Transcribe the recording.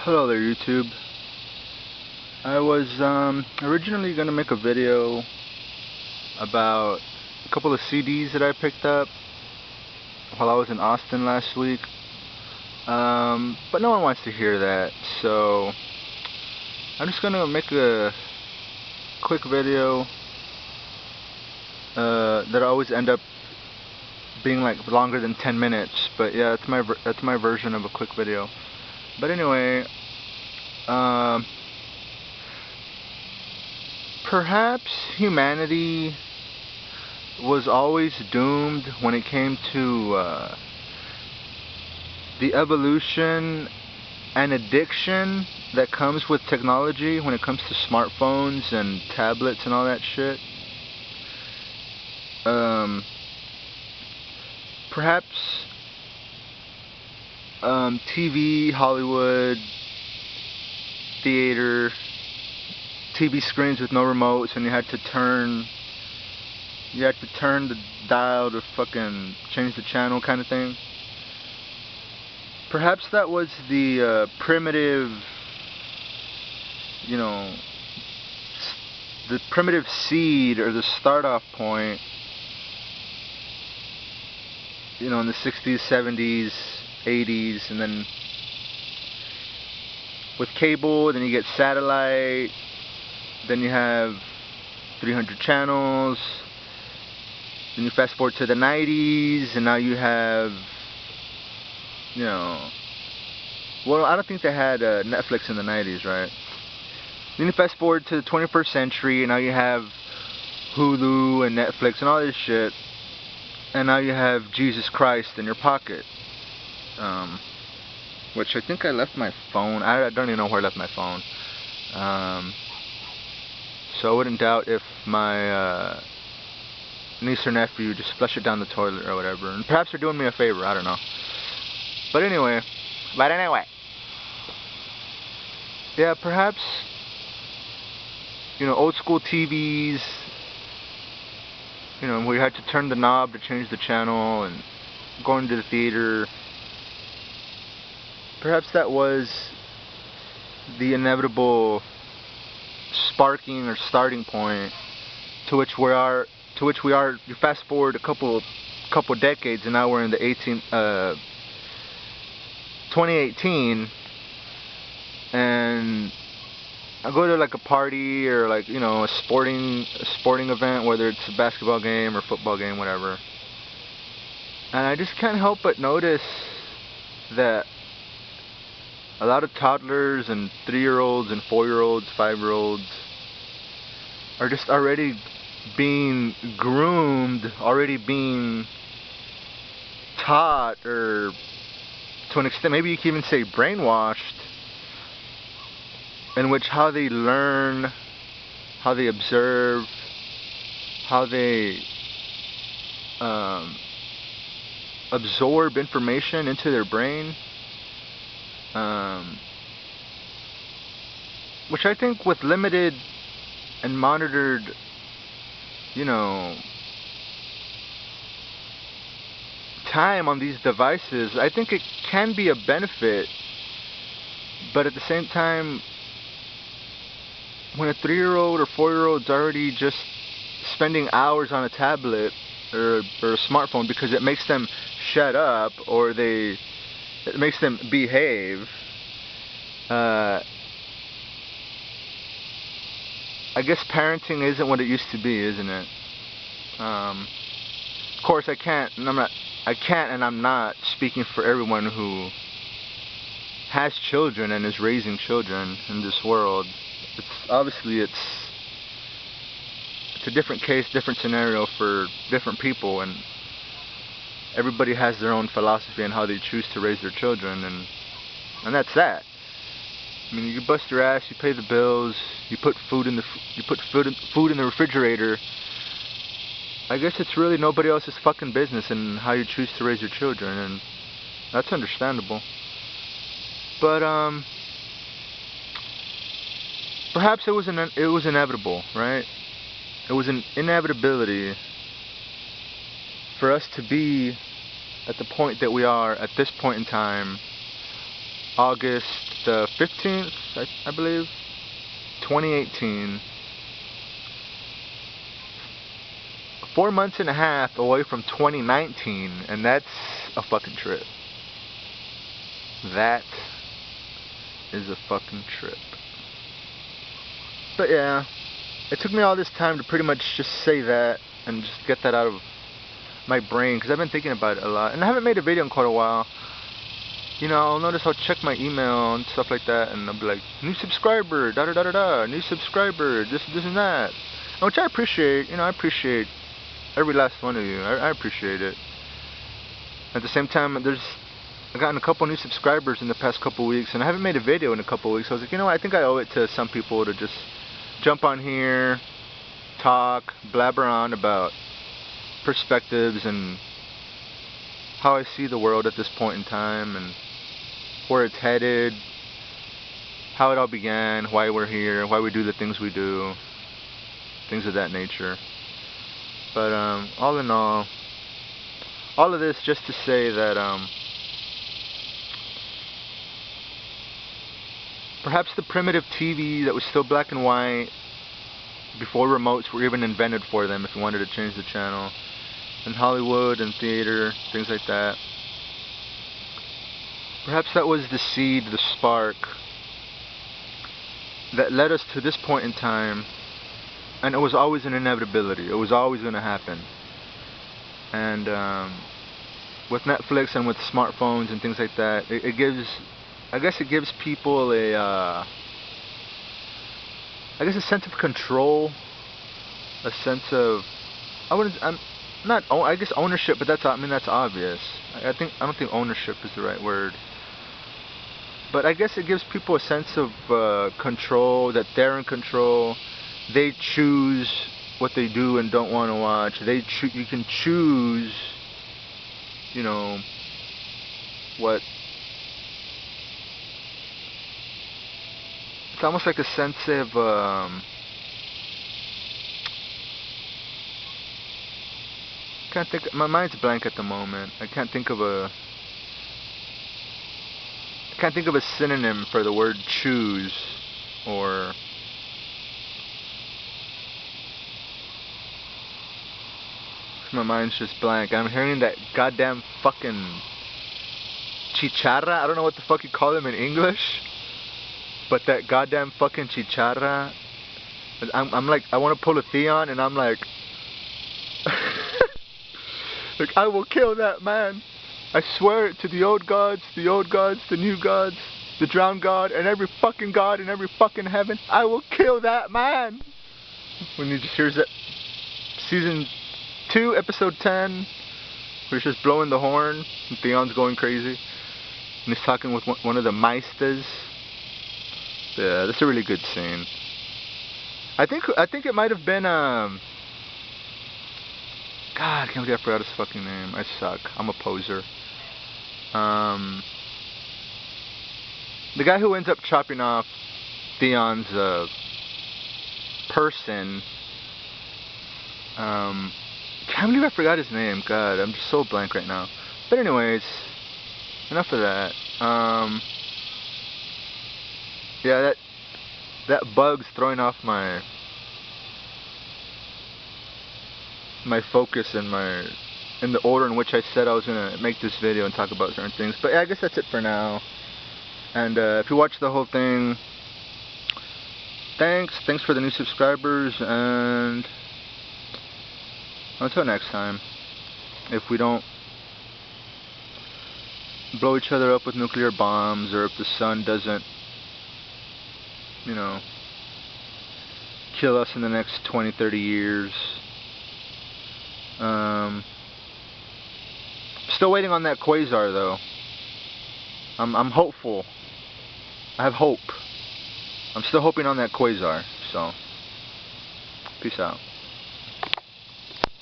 Hello there, YouTube. I was originally going to make a video about a couple of CDs that I picked up while I was in Austin last week, but no one wants to hear that, so I'm just going to make a quick video that always end up being like longer than 10 minutes, but yeah, that's my version of a quick video. But anyway, perhaps humanity was always doomed when it came to the evolution and addiction that comes with technology when it comes to smartphones and tablets and all that shit. Perhaps TV, Hollywood, theater, TV screens with no remotes, and you had to turn the dial to fucking change the channel kind of thing. Perhaps that was the primitive, the primitive seed or the start-off point, in the 60s, 70s, 80s, and then with cable, then you get satellite, then you have 300 channels, then you fast forward to the 90s, and now you have, well, I don't think they had Netflix in the 90s, right? Then you fast forward to the 21st century, and now you have Hulu and Netflix and all this shit, and now you have Jesus Christ in your pocket. Which I think I left my phone. I don't even know where I left my phone. So I wouldn't doubt if my niece or nephew just flush it down the toilet or whatever. And perhaps they're doing me a favor. I don't know. But anyway. Yeah, perhaps, old school TVs, where you had to turn the knob to change the channel and going to the theater. Perhaps that was the inevitable sparking or starting point to which we are. You fast forward a couple decades, and now we're in the 2018, and I go to like a party or like a sporting event, whether it's a basketball game or football game, whatever, and I just can't help but notice that a lot of toddlers and 3-year-olds and 4-year-olds, 5-year-olds are just already being groomed, already being taught, or to an extent, maybe you can even say brainwashed, in which how they learn, how they observe, how they absorb information into their brain. Which I think with limited and monitored, time on these devices, I think it can be a benefit. But at the same time, when a 3-year-old or 4-year-old's already just spending hours on a tablet or a smartphone because it makes them shut up, or it makes them behave, I guess parenting isn't what it used to be, isn't it? Of course, I can't and I'm not speaking for everyone who has children and is raising children in this world. It's a different case, different scenario for different people, and everybody has their own philosophy on how they choose to raise their children, and that's that. I mean, you bust your ass, you pay the bills, you put food in the refrigerator. I guess it's really nobody else's fucking business in how you choose to raise your children, and that's understandable. But perhaps it was inevitable, right? It was an inevitability for us to be at the point that we are at this point in time, August the 15th, I believe, 2018. 4 months and a half away from 2019, and that's a fucking trip. That is a fucking trip. But yeah, it took me all this time to pretty much just say that and just get that out of my brain, because I've been thinking about it a lot, and I haven't made a video in quite a while. You know, I'll notice I'll check my email and stuff like that, and I'll be like, new subscriber, da da da da da, new subscriber, this and that, which I appreciate. You know, I appreciate every last one of you. I appreciate it. At the same time, I've gotten a couple new subscribers in the past couple weeks, and I haven't made a video in a couple weeks. So I was like, you know what, I think I owe it to some people to just jump on here, talk, blabber on about perspectives and how I see the world at this point in time and where it's headed, how it all began, why we're here, why we do the things we do, things of that nature. But all in all of this just to say that perhaps the primitive TV that was still black and white before remotes were even invented for them, if you wanted to change the channel, in Hollywood and theater, things like that, perhaps that was the seed, the spark that led us to this point in time. And it was always an inevitability. It was always going to happen. And with Netflix and with smartphones and things like that, it gives people a sense of control, a sense of, ownership, but that's obvious. I don't think ownership is the right word. But I guess it gives people a sense of control, that they're in control. They choose what they do and don't want to watch. You can choose, you know, what. It's almost like a sense of can't think. My mind's blank at the moment. I can't think of a synonym for the word choose, or my mind's just blank. I'm hearing that goddamn fucking chicharra. I don't know what the fuck you call them in English, but that goddamn fucking chicharra. I'm like, I want to pull a Theon, and I'm like, like, I will kill that man. I swear it to the old gods, the new gods, the drowned god, and every fucking god in every fucking heaven. I will kill that man. When you just hear that season 2, episode 10, where he's just blowing the horn, and Theon's going crazy, and he's talking with one of the maesters. Yeah, that's a really good scene. I think it might have been God, I can't believe I forgot his fucking name. I suck. I'm a poser. The guy who ends up chopping off Theon's person. Can't believe I forgot his name. God, I'm just so blank right now. But anyways, enough of that. Yeah, that bug's throwing off my focus and in the order in which I said I was gonna make this video and talk about certain things. But yeah, I guess that's it for now. And if you watched the whole thing, thanks for the new subscribers, and until next time, if we don't blow each other up with nuclear bombs, or if the sun doesn't, you know, kill us in the next 20-30 years. Still waiting on that quasar though. I'm hopeful. I have hope. I'm still hoping on that quasar. So, peace out.